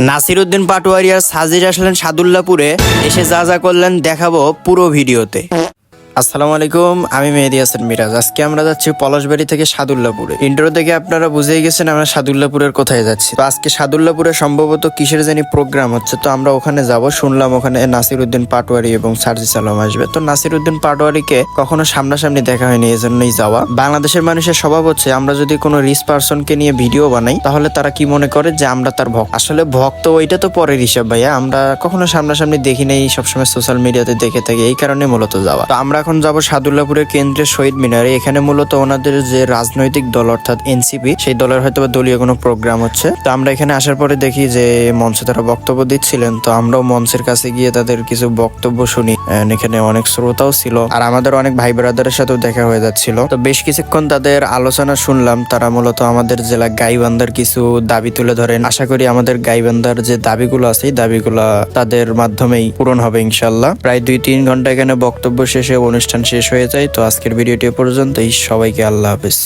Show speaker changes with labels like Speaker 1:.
Speaker 1: নাসিরউদ্দিন পাটোয়ারি আর সাজিদ আসলেন সাদুল্লাপুরে, এসে যা যা করলেন দেখাবো পুরো ভিডিওতে। আসসালামু আলাইকুম, আমি মেহেদী হাসান মিরাজ। আজকে আমরা যাচ্ছি পলাশবাড়ি থেকে সাদুল্লাপুরে। ইন্ট্রো দেখে আপনারা বুঝেই গেছেন আমরা সাদুল্লাপুরের কোথায় যাচ্ছি। তো আজকে সাদুল্লাপুরে সম্ভবত কিসের জানি প্রোগ্রাম হচ্ছে, তো আমরা ওখানে যাব। শুনলাম ওখানে নাসিরউদ্দিন পাটোয়ারি এবং সার্জিস আলম আসবে। তো নাসিরউদ্দিন পাটোয়ারিকে কখনো সামনাসামনি দেখা হয়নি, এজন্যই যাওয়া। বাংলাদেশের মানুষের স্বভাব হচ্ছে আমরা যদি কোনো রিচ পার্সনকে নিয়ে ভিডিও বানাই তাহলে তারা কি মনে করে যে আমরা তার ভক্ত। আসলে ভক্ত ওইটা তো পরের হিসাব ভাইয়া, আমরা কখনো সামনাসামনি দেখি নাই, সবসময় সোশ্যাল মিডিয়াতে দেখে থাকি, এই কারণে মূলত যাওয়া। তো আমরা এখন যাবো সাদুল্লাপুরের কেন্দ্রের শহীদ মিনারে। এখানে মূলত ওনাদের যে রাজনৈতিক দল অর্থাৎ এনসিপি, সেই দলের হয়তো দলীয় কোনো প্রোগ্রাম হচ্ছে। তো আমরা এখানে আসার পরে দেখি যে মঞ্চে তারা বক্তব্য দিচ্ছিলেন, তো আমরাও মঞ্চের কাছে গিয়ে তাদের কিছু বক্তব্য শুনি। এখানে অনেক শ্রোতাও ছিল, আর আমাদের অনেক ভাই ব্রাদারের সাথেও দেখা হয়ে যাচ্ছিল। তো বেশ কিছুক্ষণ তাদের আলোচনা শুনলাম। তারা মূলত আমাদের জেলা গাইবান্ধার কিছু দাবি তুলে ধরেন। আশা করি আমাদের গাইবান্ধার যে দাবিগুলো আছে এই দাবিগুলো তাদের মাধ্যমেই পূরণ হবে ইনশাল্লাহ। প্রায় 2-3 ঘন্টা এখানে বক্তব্য শেষে অনুষ্ঠান শেষ হয়ে যায়। তো আজকের ভিডিওটি পর্যন্তই, সবাইকে আল্লাহ হাফেজ।